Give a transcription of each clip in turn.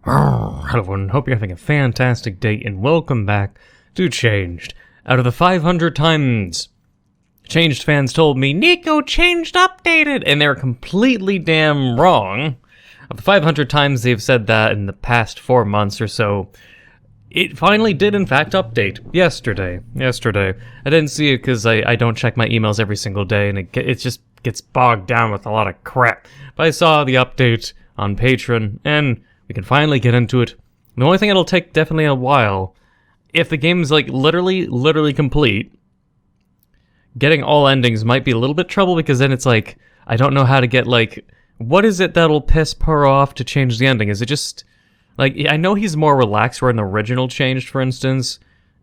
Hello everyone, hope you're having a fantastic day and welcome back to Changed. Out of the 500 times Changed fans told me, Neco changed updated, and they're completely damn wrong. Of the 500 times they've said that in the past 4 months or so, it finally did in fact update. Yesterday. I didn't see it because I don't check my emails every single day and it just gets bogged down with a lot of crap. But I saw the update on Patreon and we can finally get into it. The only thing it'll take definitely a while, if the game's like literally complete, getting all endings might be a little bit trouble because then it's like, I don't know how to get like, what is it that'll piss Puro off to change the ending? Is it just, like, I know he's more relaxed where in the original Changed, for instance.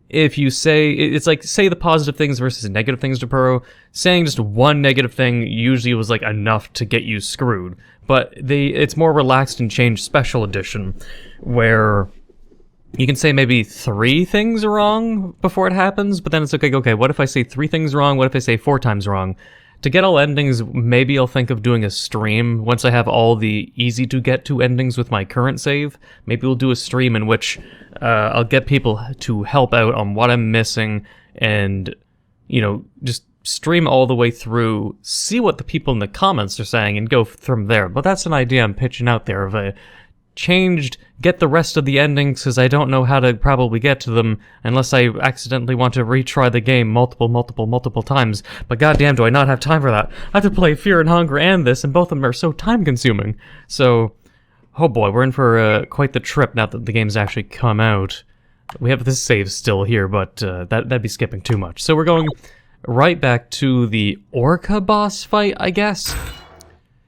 If you say, it's like, say the positive things versus negative things to Puro, saying just one negative thing usually was like enough to get you screwed. But it's more relaxed in Changed Special Edition, where you can say maybe 3 things wrong before it happens, but then it's okay, what if I say 3 things wrong, what if I say 4 times wrong? To get all endings, maybe I'll think of doing a stream once I have all the easy-to-get-to endings with my current save. Maybe we'll do a stream in which I'll get people to help out on what I'm missing and, you know, just stream all the way through, see what the people in the comments are saying, and go from there. But that's an idea I'm pitching out there of a Changed, get the rest of the endings, because I don't know how to probably get to them unless I accidentally want to retry the game multiple times. But goddamn, do I not have time for that. I have to play Fear and Hunger and this, and both of them are so time-consuming. So, oh boy, we're in for quite the trip now that the game's actually come out. We have this save still here, but that'd be skipping too much. So we're going right back to the Orca boss fight, I guess?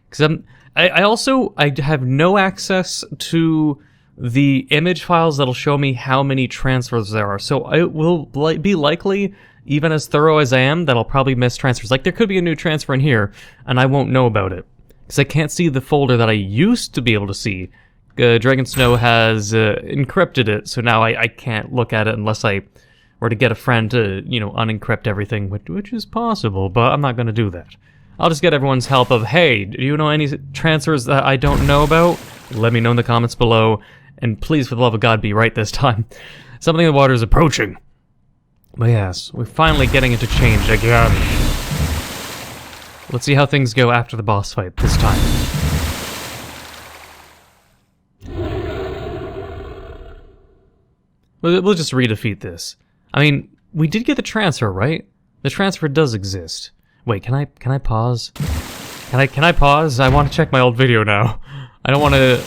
Because I have no access to the image files that'll show me how many transfers there are. So it will be likely, even as thorough as I am, that I'll probably miss transfers. Like, there could be a new transfer in here, and I won't know about it. Because I can't see the folder that I used to be able to see. Dragon Snow has encrypted it, so now I can't look at it unless I were to get a friend to, you know, unencrypt everything, which is possible, but I'm not going to do that. I'll just get everyone's help of, hey, do you know any transfers that I don't know about? Let me know in the comments below, and please, for the love of God, be right this time. Something in the water is approaching. But yes, we're finally getting into Changed again. Let's see how things go after the boss fight this time. We'll just redefeat this. I mean, we did get the transfer, right? The transfer does exist. Wait, can I pause? Can I pause? I want to check my old video now. I don't want to...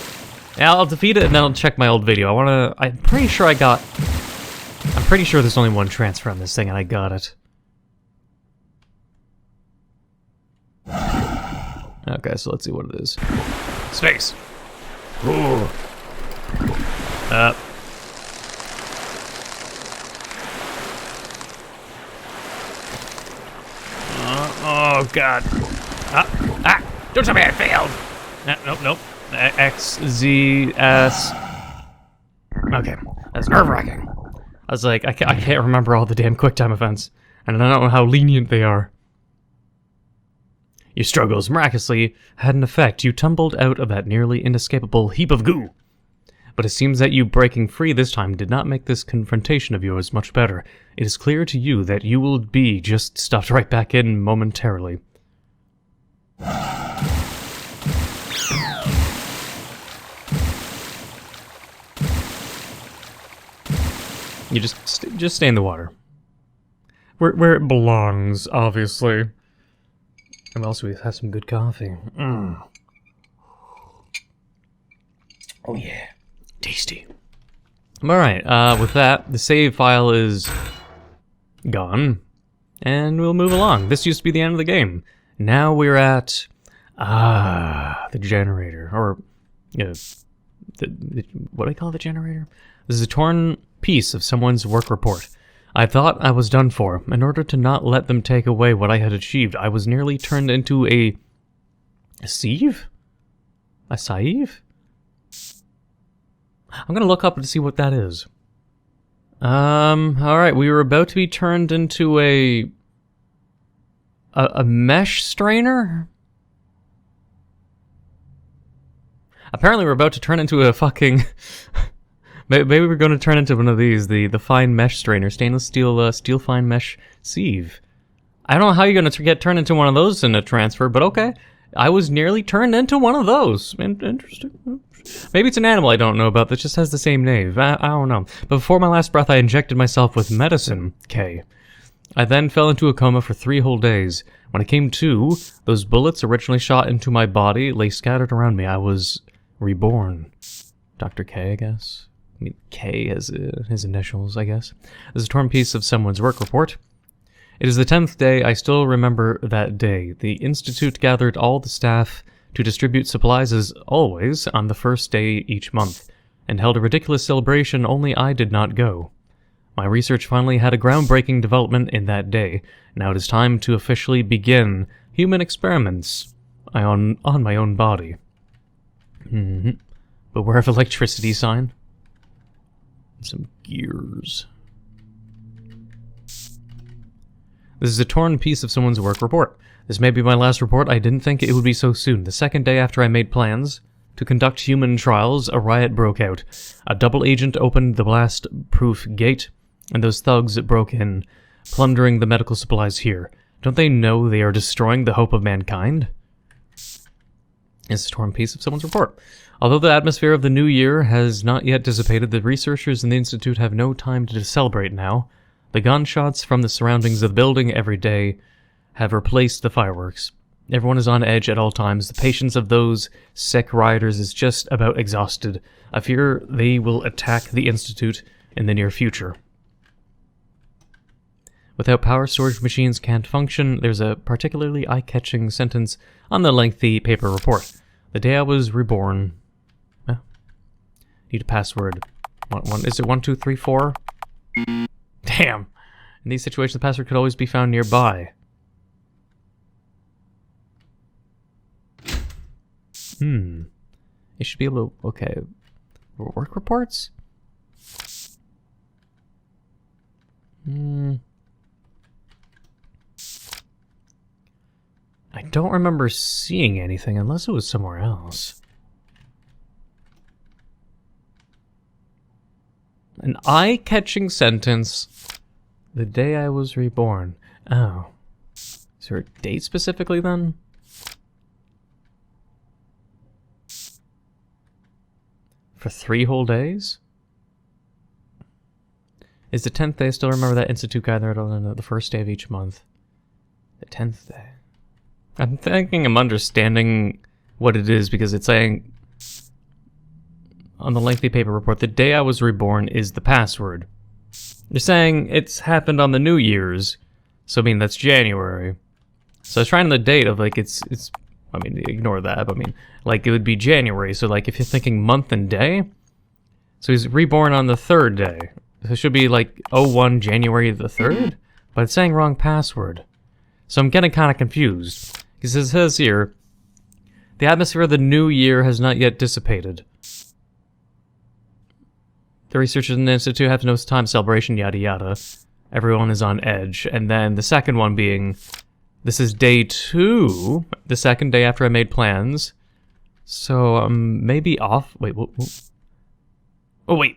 Yeah, I'll defeat it and then I'll check my old video. I'm pretty sure there's only one transfer on this thing and I got it. Okay, so let's see what it is. Space! Ooh. Oh god. Don't tell me I failed! Nope. X, Z, S. Okay, that's nerve-wracking. I was like, I can't remember all the damn QuickTime events, and I don't know how lenient they are. Your struggles miraculously had an effect. You tumbled out of that nearly inescapable heap of goo. But it seems that you breaking free this time did not make this confrontation of yours much better. It is clear to you that you will be just stuffed right back in momentarily. You just stay in the water. Where it belongs, obviously. And also we have some good coffee. Oh yeah. Tasty. Alright, with that, the save file is gone, and we'll move along. This used to be the end of the game. Now we're at, the generator, or, you know, what do I call the generator? This is a torn piece of someone's work report. I thought I was done for. In order to not let them take away what I had achieved, I was nearly turned into a sieve? A sieve? I'm gonna look up to see what that is. Alright, we were about to be turned into a mesh strainer? Apparently we're about to turn into a fucking... Maybe we're going to turn into one of these, the fine mesh strainer, stainless steel steel fine mesh sieve. I don't know how you're going to get turned into one of those in a transfer, but okay. I was nearly turned into one of those. Interesting. Maybe it's an animal I don't know about that just has the same name. I don't know. But before my last breath, I injected myself with medicine, K. I then fell into a coma for 3 whole days. When I came to, those bullets originally shot into my body lay scattered around me. I was reborn. Dr. K, I guess. I mean, K has his initials, I guess. This is a torn piece of someone's work report. It is the 10th day. I still remember that day. The Institute gathered all the staff to distribute supplies as always on the first day each month, and held a ridiculous celebration. Only I did not go. My research finally had a groundbreaking development in that day. Now it is time to officially begin human experiments on my own body. Beware of electricity sign. Some gears. This is a torn piece of someone's work report. This may be my last report. I didn't think it would be so soon. The second day after I made plans to conduct human trials, a riot broke out. A double agent opened the blast-proof gate, and those thugs broke in, plundering the medical supplies here. Don't they know they are destroying the hope of mankind? It's a torn piece of someone's report. Although the atmosphere of the new year has not yet dissipated, the researchers in the Institute have no time to celebrate now. The gunshots from the surroundings of the building every day have replaced the fireworks. Everyone is on edge at all times. The patience of those sick rioters is just about exhausted. I fear they will attack the Institute in the near future. Without power, storage machines can't function. There's a particularly eye-catching sentence on the lengthy paper report. The day I was reborn... Need a password. Is it 1, 2, 3, 4? Damn. In these situations, the password could always be found nearby. You should be able to... Okay. Work reports? I don't remember seeing anything unless it was somewhere else. An eye-catching sentence. The day I was reborn. Oh. Is there a date specifically then? For 3 whole days? Is the 10th day? I still remember that Institute gathered on the first day of each month. The 10th day. I'm thinking I'm understanding what it is because it's saying on the lengthy paper report, the day I was reborn is the password. They're saying it's happened on the New Year's, so I mean that's January. So I was trying the date of like it's I mean ignore that, but I mean like it would be January, so like if you're thinking month and day, so he's reborn on the 3rd day. So it should be like 01 January the 3rd, but it's saying wrong password. So I'm getting kind of confused. Because it says here, the atmosphere of the new year has not yet dissipated. The researchers in the Institute have no time celebration, yada yada. Everyone is on edge. And then the second one being, this is day 2, the second day after I made plans. So maybe off. Wait, what? Oh wait.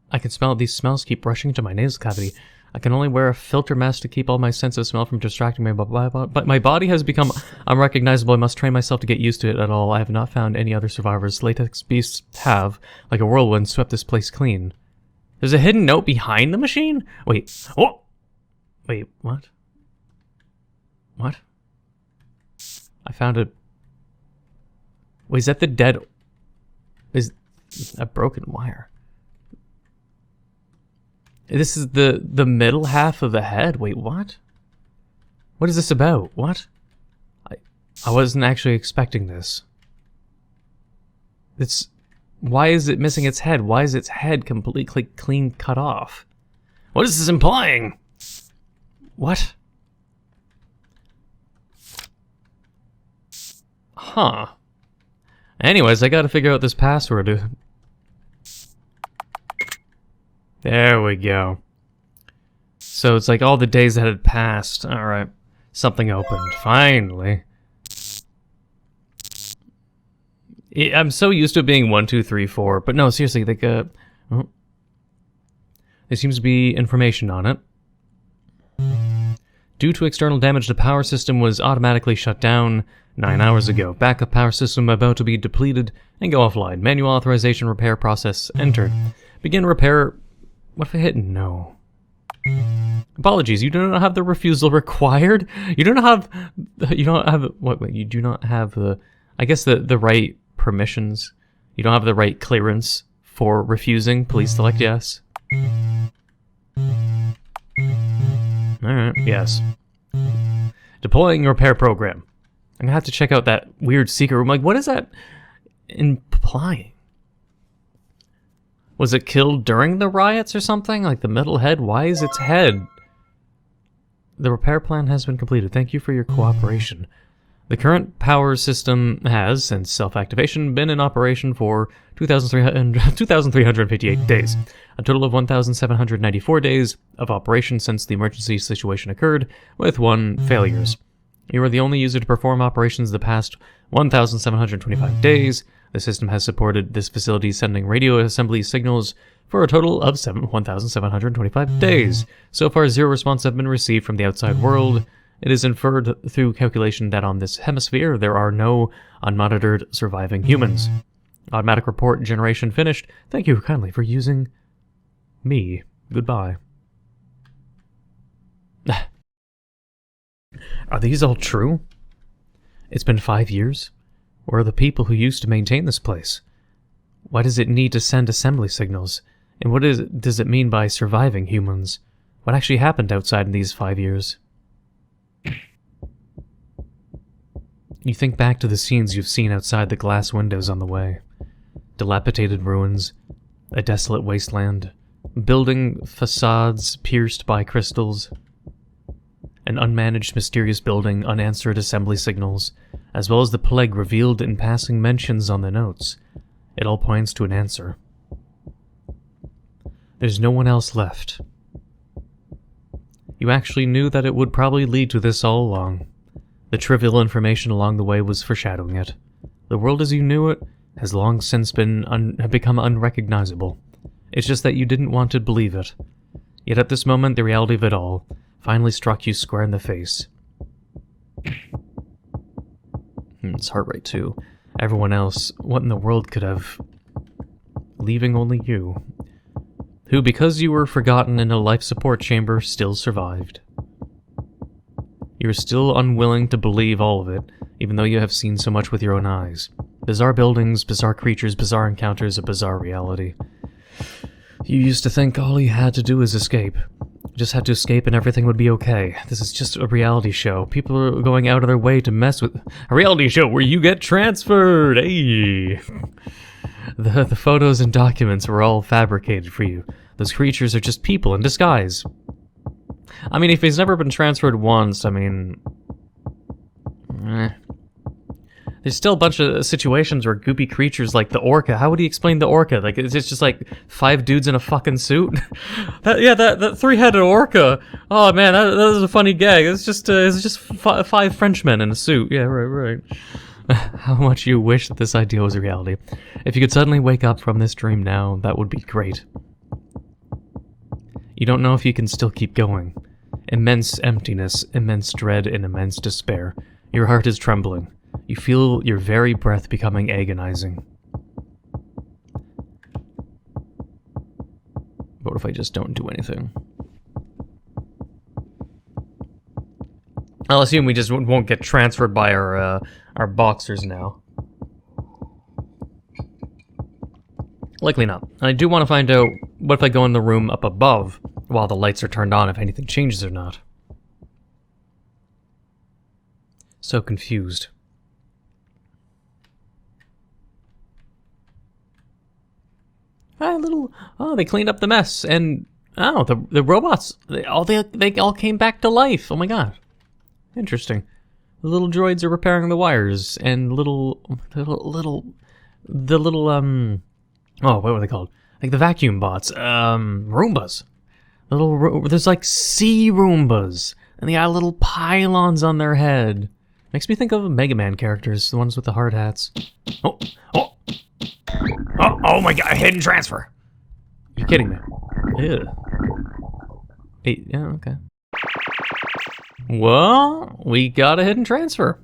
I can smell it. These smells keep rushing into my nasal cavity. I can only wear a filter mask to keep all my sense of smell from distracting me, but my body has become unrecognizable. I must train myself to get used to it at all. I have not found any other survivors. Latex beasts have, like a whirlwind, swept this place clean. There's a hidden note behind the machine? Wait. Oh! Wait, what? What? I found a... Wait, is that the dead... Is a broken wire? This is the middle half of the head? Wait, what? What is this about? What? I wasn't actually expecting this. It's... Why is it missing its head? Why is its head completely clean cut off? What is this implying? What? Huh. Anyways, I gotta figure out this password. There we go. So it's like all the days that had passed. Alright. Something opened. Finally. I'm so used to it being 1, 2, 3, 4, but no, seriously, like, oh, there seems to be information on it. Due to external damage, the power system was automatically shut down 9 hours ago. Backup power system about to be depleted and go offline. Manual authorization repair process entered. Begin repair. What if I hit no? Apologies, you do not have the refusal required. You do not have what? Wait, you do not have the. I guess the right permissions. You don't have the right clearance for refusing. Please select yes. Alright, yes. Deploying repair program. I'm gonna have to check out that weird secret room. Like, what is that implying? Was it killed during the riots or something? Like the metal head? Why is its head? The repair plan has been completed. Thank you for your cooperation. The current power system has, since self-activation, been in operation for 2,358 days. A total of 1,794 days of operation since the emergency situation occurred, with 1 failures. You are the only user to perform operations the past 1,725 days. The system has supported this facility sending radio assembly signals for a total of 1,725 days. So far, 0 response have been received from the outside world. It is inferred through calculation that on this hemisphere there are no unmonitored surviving humans. Automatic report generation finished. Thank you kindly for using me. Goodbye. Are these all true? It's been 5 years? Where are the people who used to maintain this place? Why does it need to send assembly signals? And what does it mean by surviving humans? What actually happened outside in these 5 years? You think back to the scenes you've seen outside the glass windows on the way. Dilapidated ruins, a desolate wasteland, building facades pierced by crystals, an unmanaged mysterious building, unanswered assembly signals, as well as the plague revealed in passing mentions on the notes. It all points to an answer. There's no one else left. You actually knew that it would probably lead to this all along. The trivial information along the way was foreshadowing it. The world as you knew it has long since become unrecognizable. It's just that you didn't want to believe it. Yet at this moment, the reality of it all finally struck you square in the face. It's heart rate too. Everyone else, what in the world could have... Leaving only you. Who, because you were forgotten in a life support chamber, still survived. You are still unwilling to believe all of it, even though you have seen so much with your own eyes. Bizarre buildings, bizarre creatures, bizarre encounters, a bizarre reality. You used to think all you had to do was escape. You just had to escape and everything would be okay. This is just a reality show. People are going out of their way to mess with... A reality show where you get transferred! Hey! The photos and documents were all fabricated for you. Those creatures are just people in disguise. I mean, if he's never been transferred once, I mean... There's still a bunch of situations where goopy creatures like the Orca, how would he explain the Orca? Like, it's just like 5 dudes in a fucking suit? that 3-headed Orca! Oh man, that was a funny gag. It's just 5 Frenchmen in a suit. Yeah, right. How much you wish that this idea was a reality. If you could suddenly wake up from this dream now, that would be great. You don't know if you can still keep going. Immense emptiness, immense dread, and immense despair. Your heart is trembling. You feel your very breath becoming agonizing. What if I just don't do anything? I'll assume we just won't get transferred by our boxers now. Likely not. And I do want to find out what if I go in the room up above while the lights are turned on, if anything changes or not. So confused. Oh, they cleaned up the mess, and oh, the robots, they all came back to life. Oh my god, interesting. The little droids are repairing the wires, and oh, what were they called? Like the vacuum bots, Roombas. There's like sea Roombas, and they got little pylons on their head. Makes me think of Mega Man characters, the ones with the hard hats. Oh, oh, oh my god, hidden transfer. You're kidding me. Ew. Hey, yeah, okay. Well, we got a hidden transfer.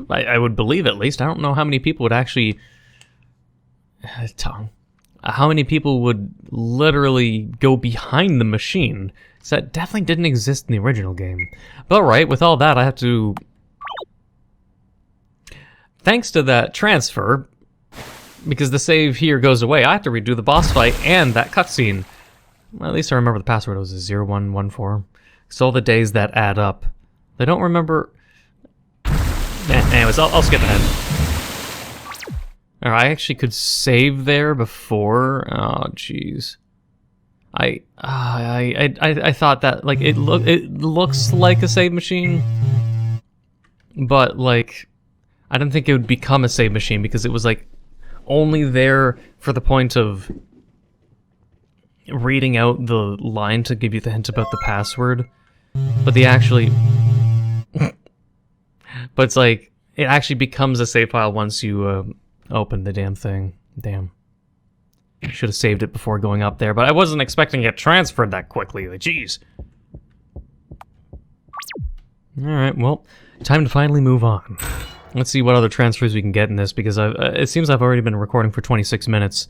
I would believe at least. I don't know how many people would actually... How many people would literally go behind the machine? So that definitely didn't exist in the original game. But right, with all that, I have to... Thanks to that transfer, because the save here goes away, I have to redo the boss fight and that cutscene. Well, at least I remember the password. It was 0114. So all the days that add up. I don't remember... Anyways, I'll skip ahead. Or I actually could save there before. Oh, jeez. I thought that like it looks like a save machine, but like I didn't think it would become a save machine because it was like only there for the point of reading out the line to give you the hint about the password. But the actually, but it's like it actually becomes a save file once you open the damn thing. Damn. Should have saved it before going up there, but I wasn't expecting it transferred that quickly. Like, jeez. Alright, well, time to finally move on. Let's see what other transfers we can get in this, because it seems I've already been recording for 26 minutes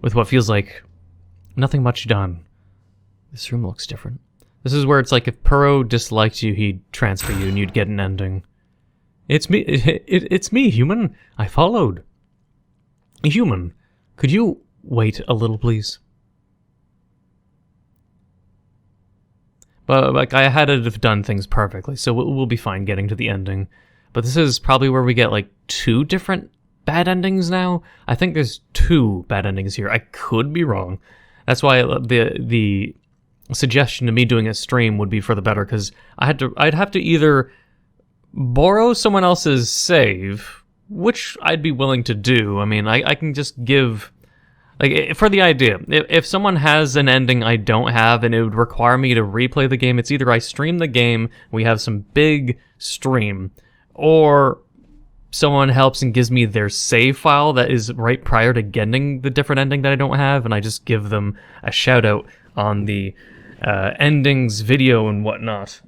with what feels like nothing much done. This room looks different. This is where it's like if Puro disliked you, he'd transfer you and you'd get an ending. It's me, it's me, human. I followed. Human, could you... wait a little, please. But like I had to have done things perfectly, so we'll be fine getting to the ending. But this is probably where we get like 2 different bad endings now. I think there's 2 bad endings here. I could be wrong. That's why the suggestion to me doing a stream would be for the better, because I'd have to either borrow someone else's save, which I'd be willing to do. I mean, I can just give... like, for the idea, if someone has an ending I don't have and it would require me to replay the game, it's either I stream the game, we have some big stream, or someone helps and gives me their save file that is right prior to getting the different ending that I don't have, and I just give them a shout out on the endings video and whatnot.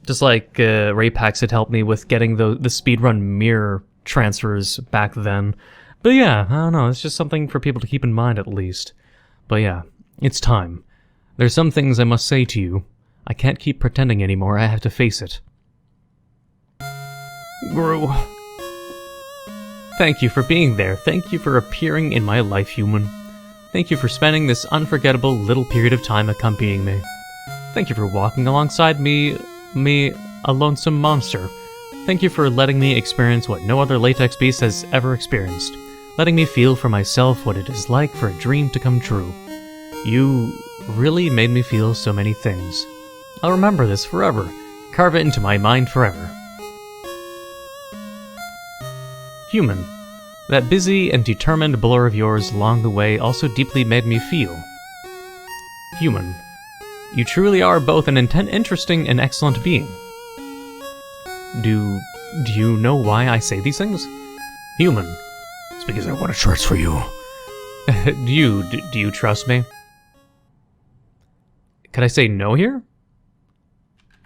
Just like Raypax had helped me with getting the speedrun mirror transfers back then. But yeah, I don't know, it's just something for people to keep in mind at least. But yeah, it's time. There's some things I must say to you. I can't keep pretending anymore, I have to face it. Gru. Thank you for being there, thank you for appearing in my life, human. Thank you for spending this unforgettable little period of time accompanying me. Thank you for walking alongside me, a lonesome monster. Thank you for letting me experience what no other latex beast has ever experienced. Letting me feel for myself what it is like for a dream to come true. You really made me feel so many things. I'll remember this forever. Carve it into my mind forever. Human. That busy and determined blur of yours along the way also deeply made me feel. Human. You truly are both an interesting and excellent being. Do you know why I say these things? Human. It's because I want to transfer you. Do you trust me? Could I say no here?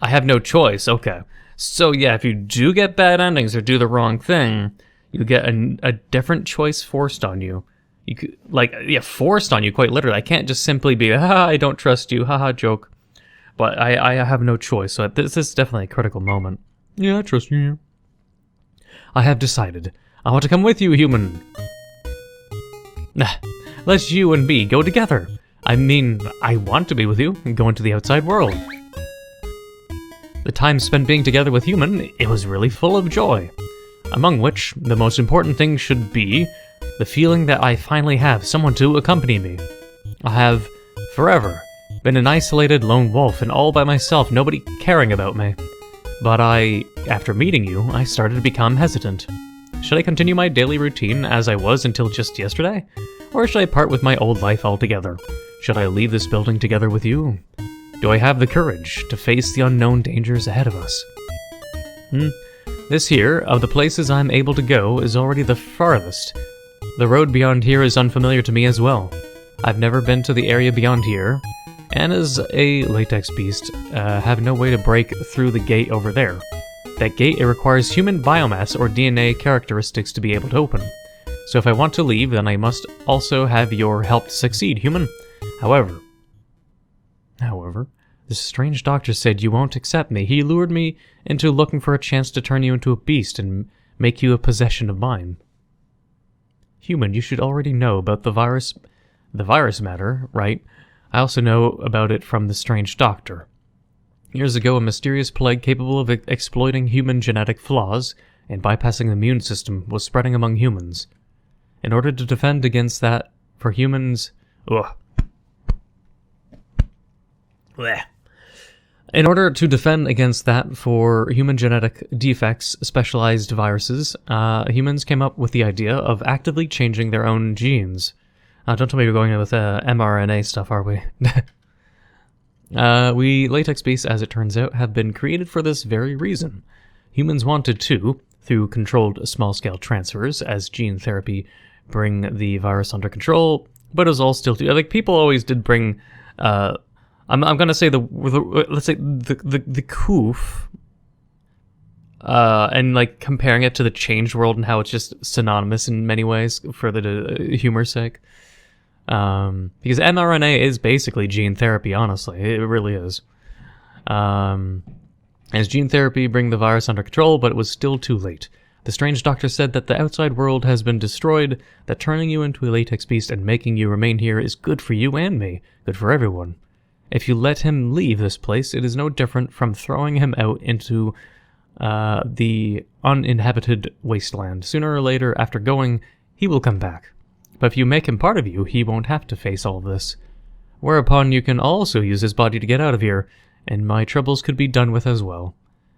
I have no choice, okay. So yeah, if you do get bad endings or do the wrong thing, you get a different choice forced on you. You could, like, yeah, forced on you quite literally. I can't just simply be, haha, I don't trust you, haha, joke. But I have no choice, so this is definitely a critical moment. Yeah, I trust you. I have decided. I want to come with you, human. Let you and me go together. I mean, I want to be with you and go into the outside world. The time spent being together with human, it was really full of joy. Among which, the most important thing should be the feeling that I finally have someone to accompany me. I have, forever, been an isolated lone wolf and all by myself, nobody caring about me. But after meeting you, I started to become hesitant. Should I continue my daily routine as I was until just yesterday? Or should I part with my old life altogether? Should I leave this building together with you? Do I have the courage to face the unknown dangers ahead of us? This here, of the places I'm able to go, is already the farthest. The road beyond here is unfamiliar to me as well. I've never been to the area beyond here, and as a latex beast, have no way to break through the gate over there. That gate, it requires human biomass or DNA characteristics to be able to open. So if I want to leave, then I must also have your help to succeed, human. However, this strange doctor said you won't accept me. He lured me into looking for a chance to turn you into a beast and make you a possession of mine. Human, you should already know about the virus matter, right? I also know about it from the strange doctor. Years ago, a mysterious plague capable of exploiting human genetic flaws and bypassing the immune system was spreading among humans. In order to defend against that, for humans... In order to defend against that for human genetic defects, specialized viruses, humans came up with the idea of actively changing their own genes. Don't tell me we're going with mRNA stuff, are we? We latex beasts, as it turns out, have been created for this very reason. Humans wanted to, through controlled small-scale transfers, as gene therapy, bring the virus under control, but it was all still too... Like, people always did bring... I'm gonna say let's say the coof, and like comparing it to the changed world and how it's just synonymous in many ways for the humor's sake. Because mRNA is basically gene therapy, honestly, it really is. As gene therapy bring the virus under control, but it was still too late. The strange doctor said that the outside world has been destroyed, that turning you into a latex beast and making you remain here is good for you and me, good for everyone. If you let him leave this place, it is no different from throwing him out into the uninhabited wasteland. Sooner or later, after going, he will come back. But if you make him part of you, he won't have to face all of this. Whereupon you can also use his body to get out of here, and my troubles could be done with as well.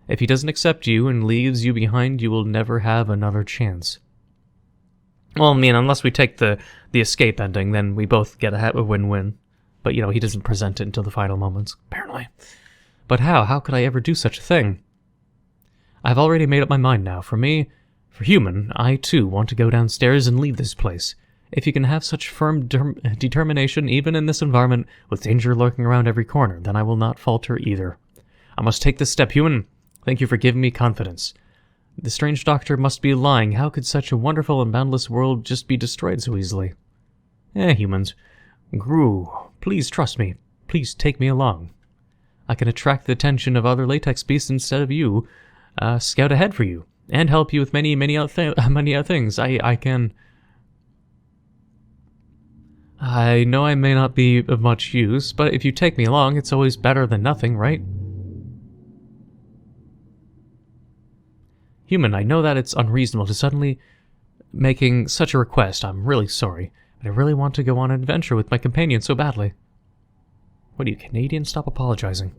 If he doesn't accept you and leaves you behind, you will never have another chance. Well, I mean, unless we take the escape ending, then we both get a win-win. But, you know, he doesn't present it until the final moments, apparently. But how? How could I ever do such a thing? I've already made up my mind now. For me, for human, I too want to go downstairs and leave this place. If you can have such firm determination, even in this environment, with danger lurking around every corner, then I will not falter either. I must take this step, human. Thank you for giving me confidence. The strange doctor must be lying. How could such a wonderful and boundless world just be destroyed so easily? Humans. Gru, please trust me. Please take me along. I can attract the attention of other latex beasts instead of you. Scout ahead for you, and help you with many other things. I can... I know I may not be of much use, but if you take me along, it's always better than nothing, right? Human, I know that it's unreasonable to suddenly making such a request. I'm really sorry. But I really want to go on an adventure with my companion so badly. What are you, Canadian? Stop apologizing.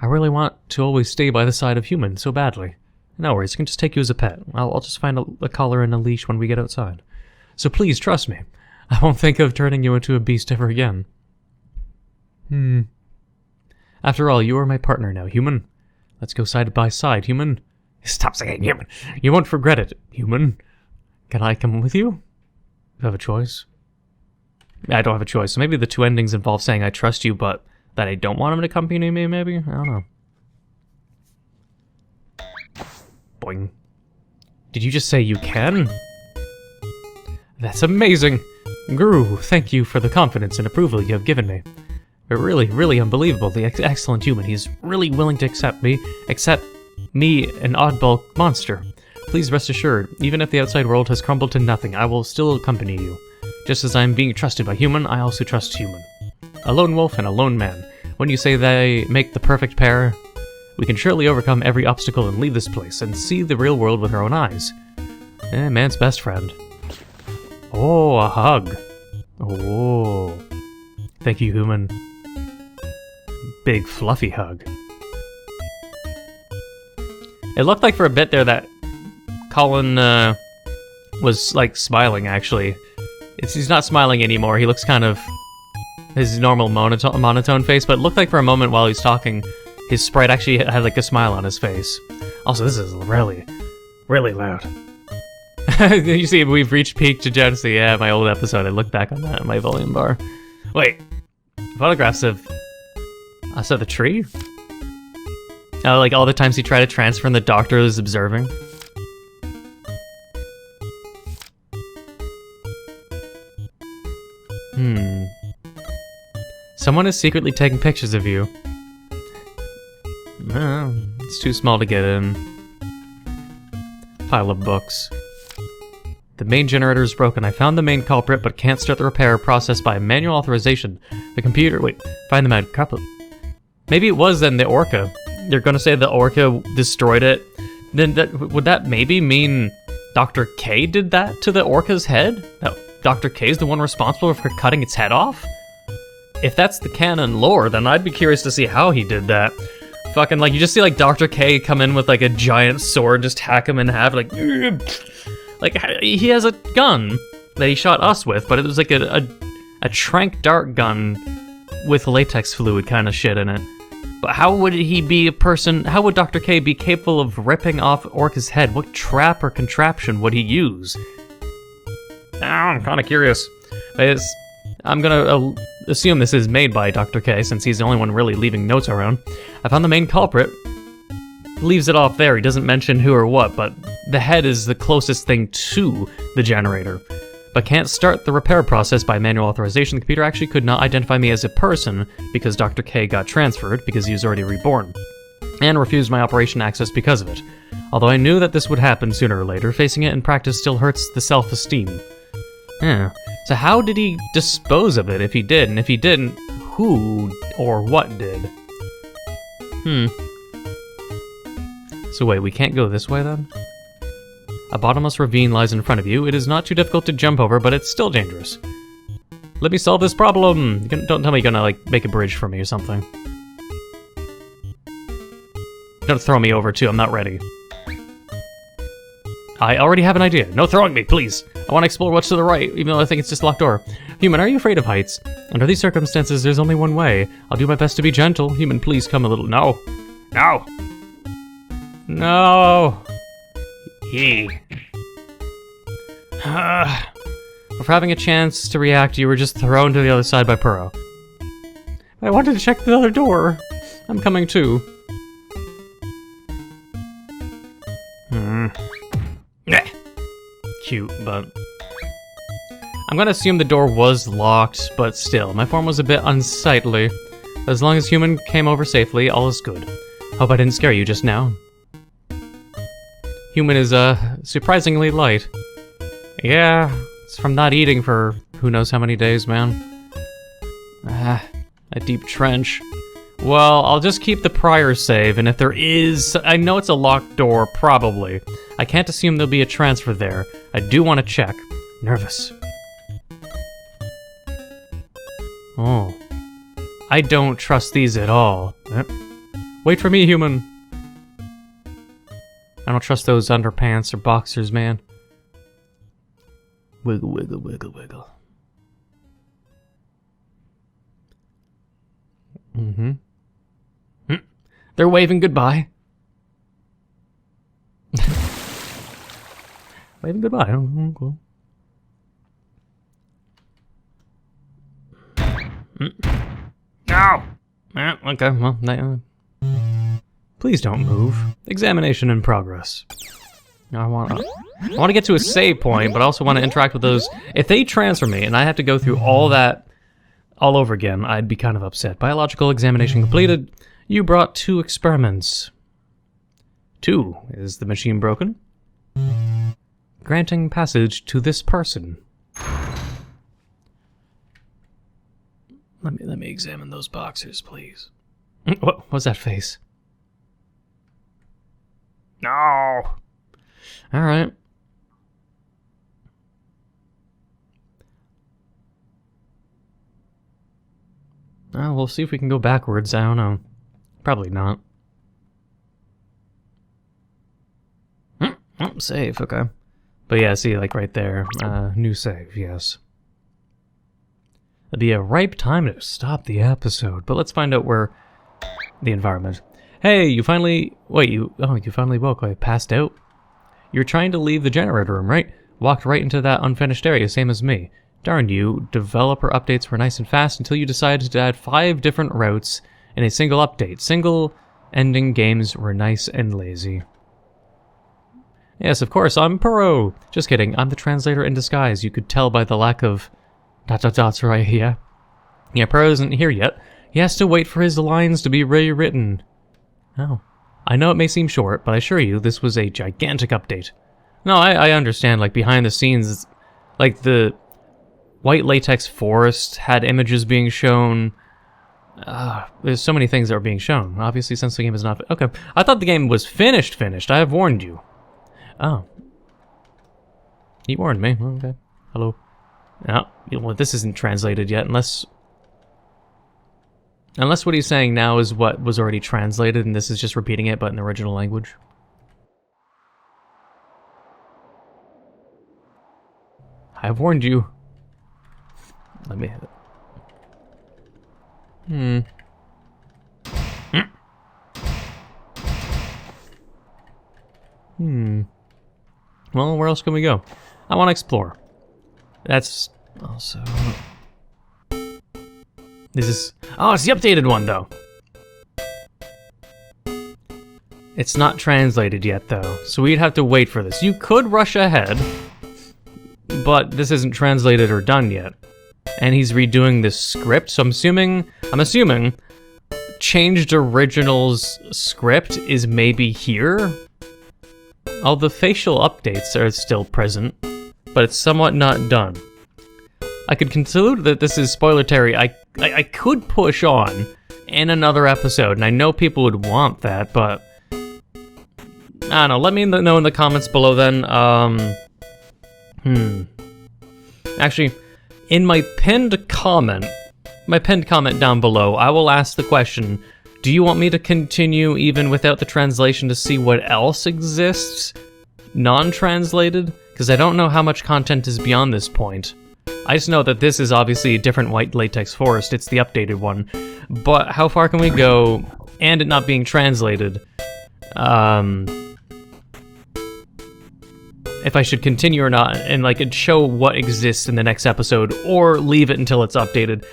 I really want to always stay by the side of human so badly. No worries, I can just take you as a pet. I'll just find a collar and a leash when we get outside. So please, trust me. I won't think of turning you into a beast ever again. After all, you are my partner now, human. Let's go side by side, human. Stop saying human. You won't regret it, human. Can I come with you? You have a choice? I don't have a choice. So maybe the two endings involve saying I trust you, but that I don't want him to accompany me, maybe? I don't know. Boing. Did you just say you can? That's amazing! Guru, thank you for the confidence and approval you have given me. Really, really unbelievable. The excellent human. He's really willing to accept me, an oddball monster. Please rest assured, even if the outside world has crumbled to nothing, I will still accompany you. Just as I'm being trusted by human, I also trust human. A lone wolf and a lone man. When you say they make the perfect pair, we can surely overcome every obstacle and leave this place and see the real world with our own eyes. Man's best friend. Oh, a hug. Oh. Thank you, human. Big fluffy hug. It looked like for a bit there that Colin was like smiling, actually. He's not smiling anymore. He looks kind of his normal monotone face, but it looked like for a moment while he was talking, his sprite actually had like a smile on his face. Also, this is really Really loud. You see, we've reached peak degeneracy. Yeah, my old episode. I looked back on that in my volume bar. Wait. Photographs of us of the tree? Oh, like all the times he tried to transfer and the doctor was observing? Someone is secretly taking pictures of you. It's too small to get in. Pile of books. The main generator is broken. I found the main culprit, but can't start the repair process by manual authorization. The computer... Wait, find the mad couple. Maybe it was then the Orca. You're gonna say the Orca destroyed it? Then would that maybe mean Dr. K did that to the Orca's head? That Dr. K is the one responsible for cutting its head off? If that's the canon lore, then I'd be curious to see how he did that. Fucking, like, you just see, like, Dr. K come in with, like, a giant sword, just hack him in half, like... Like, he has a gun that he shot us with, but it was like a trank dart gun with latex fluid kind of shit in it. But how would he be a person... How would Dr. K be capable of ripping off Orca's head? What trap or contraption would he use? I'm kind of curious. I'm gonna assume this is made by Dr. K, since he's the only one really leaving notes around. I found the main culprit. Leaves it off there. He doesn't mention who or what, but the head is the closest thing to the generator. But can't start the repair process by manual authorization. The computer actually could not identify me as a person because Dr. K got transferred because he was already reborn, and refused my operation access because of it. Although I knew that this would happen sooner or later, facing it in practice still hurts the self-esteem. Yeah. So how did he dispose of it if he did? And if he didn't, who or what did? So wait, we can't go this way then? A bottomless ravine lies in front of you. It is not too difficult to jump over, but it's still dangerous. Let me solve this problem! Don't tell me you're gonna, like, make a bridge for me or something. Don't throw me over, too. I'm not ready. I already have an idea. No throwing me, please! I want to explore what's to the right, even though I think it's just locked door. Human, are you afraid of heights? Under these circumstances, there's only one way. I'll do my best to be gentle. Human, please come a little... No! No! No! Before having a chance to react, you were just thrown to the other side by Puro. I wanted to check the other door. I'm coming too. Cute, but... I'm gonna assume the door was locked, but still, my form was a bit unsightly. As long as human came over safely, all is good. Hope I didn't scare you just now. Human is, surprisingly light. Yeah, it's from not eating for who knows how many days, man. A deep trench. Well, I'll just keep the prior save, and if there is... I know it's a locked door, probably. I can't assume there'll be a transfer there. I do want to check. Nervous. Oh. I don't trust these at all. Wait for me, human. I don't trust those underpants or boxers, man. Wiggle, wiggle, wiggle, wiggle. They're waving goodbye. Waving goodbye. Oh, cool. No! Okay, well, please don't move. Examination in progress. I want to get to a save point, but I also want to interact with those. If they transfer me and I have to go through all that all over again, I'd be kind of upset. Biological examination completed. You brought 2 experiments. 2. Is the machine broken? Granting passage to this person. Let me examine those boxers, please. What was that face? No. All right. Well, we'll see if we can go backwards. I don't know. Probably not. Oh, save, okay. But yeah, see, like right there. New save, yes. It'd be a ripe time to stop the episode, but let's find out where... The environment. Hey, you finally... Wait, you finally woke. I passed out? You're trying to leave the generator room, right? Walked right into that unfinished area, same as me. Darn you, developer updates were nice and fast until you decided to add 5 different routes in a single update. Single-ending games were nice and lazy. Yes, of course, I'm Puro. Just kidding, I'm the translator in disguise. You could tell by the lack of dots right here. Yeah, Puro isn't here yet. He has to wait for his lines to be rewritten. Oh. I know it may seem short, but I assure you, this was a gigantic update. No, I understand, like, behind the scenes, like, the white latex forest had images being shown. There's so many things that are being shown. Obviously, since the game is not... Okay, I thought the game was finished. I have warned you. Oh. He warned me. Okay. Hello. No, well, this isn't translated yet, unless what he's saying now is what was already translated, and this is just repeating it, but in the original language. I've warned you. Let me hit it. Well, where else can we go? I want to explore. That's also... This is... Oh, it's the updated one, though. It's not translated yet, though, so we'd have to wait for this. You could rush ahead, but this isn't translated or done yet. And he's redoing this script, so I'm assuming changed original's script is maybe here. All the facial updates are still present, but it's somewhat not done. I could conclude that this is spoiler-terry. I could push on in another episode, and I know people would want that, but... I don't know, let me know in the comments below then. Actually, in my pinned comment down below, I will ask the question, do you want me to continue even without the translation to see what else exists non-translated? Because I don't know how much content is beyond this point. I just know that this is obviously a different white latex forest, it's the updated one. But how far can we go, and it not being translated? If I should continue or not, and like show what exists in the next episode, or leave it until it's updated.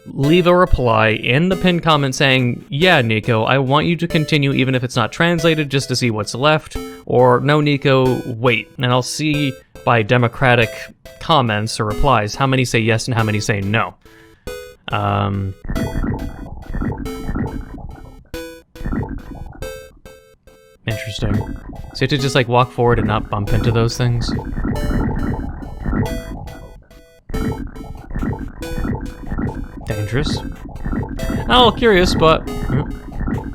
Leave a reply in the pinned comment saying, yeah, Neco, I want you to continue even if it's not translated, just to see what's left, or no, Neco, wait, and I'll see by democratic comments or replies how many say yes and how many say no. Interesting. So you have to just like walk forward and not bump into those things? Dangerous. I'm a little curious, but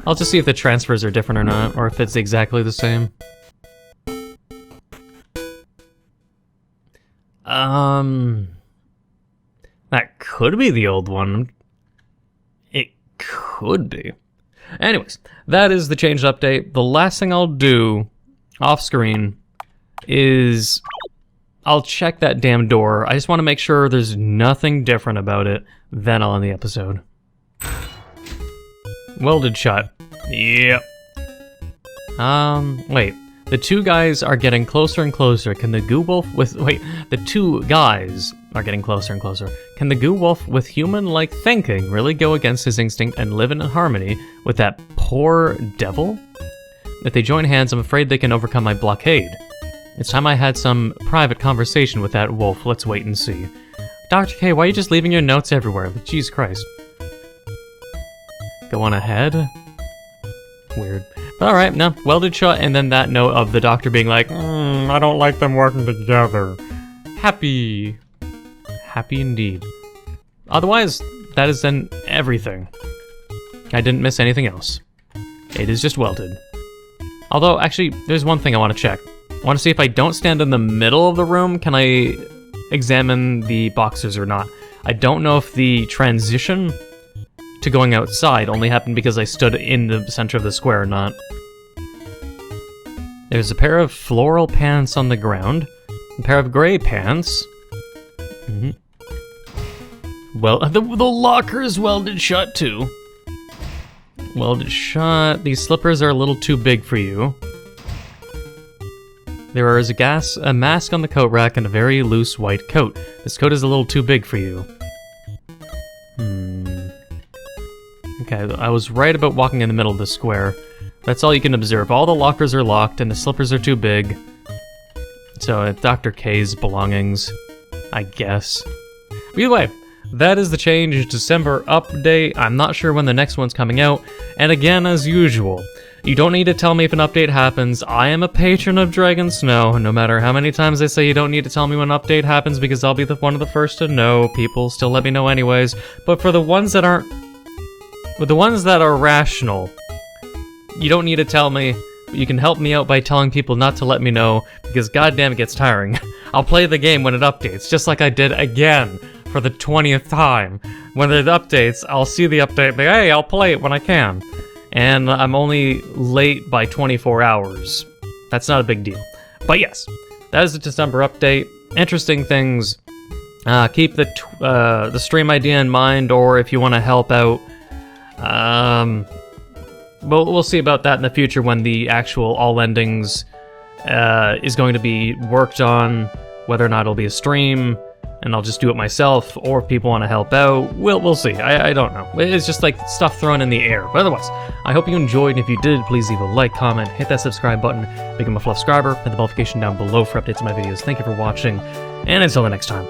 I'll just see if the transfers are different or not, or if it's exactly the same. That could be the old one. It could be. Anyways, that is the changed update. The last thing I'll do off screen is I'll check that damn door. I just want to make sure there's nothing different about it. Then I'll end the episode. Welded shut. Yep. Wait. The two guys are getting closer and closer. Can the goo wolf with... Wait, the two guys are getting closer and closer. Can the goo wolf with human-like thinking really go against his instinct and live in harmony with that poor devil? If they join hands, I'm afraid they can overcome my blockade. It's time I had some private conversation with that wolf. Let's wait and see. Dr. K, why are you just leaving your notes everywhere? Jesus Christ. Go on ahead? Weird. But alright, no, welded shut, and then that note of the doctor being like, I don't like them working together. Happy. Happy indeed. Otherwise, that is then everything. I didn't miss anything else. It is just welded. Although, actually, there's one thing I want to check. I want to see if I don't stand in the middle of the room, can I examine the boxes or not? I don't know if the transition to going outside only happened because I stood in the center of the square or not. There's a pair of floral pants on the ground, a pair of gray pants. Well, the locker is welded shut too. Welded shut. These slippers are a little too big for you. There is a mask on the coat rack and a very loose white coat. This coat is a little too big for you. Okay, I was right about walking in the middle of the square. That's all you can observe. All the lockers are locked and the slippers are too big. So, Dr. K's belongings, I guess. But either way, that is the Change December update. I'm not sure when the next one's coming out. And again, as usual, you don't need to tell me if an update happens. I am a patron of Dragon Snow, no matter how many times they say you don't need to tell me when an update happens because I'll be one of the first to know. People still let me know anyways. But for the ones that aren't... With the ones that are rational, you don't need to tell me. You can help me out by telling people not to let me know, because goddamn it gets tiring. I'll play the game when it updates, just like I did again for the 20th time. When it updates, I'll see the update, but hey, I'll play it when I can. And I'm only late by 24 hours. That's not a big deal. But yes, that is the December update. Interesting things. Keep the stream idea in mind, or if you want to help out, we'll see about that in the future when the actual all endings is going to be worked on, whether or not it'll be a stream, and I'll just do it myself, or if people want to help out, we'll see. I don't know. It's just like stuff thrown in the air. But otherwise, I hope you enjoyed, and if you did, please leave a like, comment, hit that subscribe button, become a fluff subscriber, hit the notification down below for updates on my videos. Thank you for watching, and until the next time.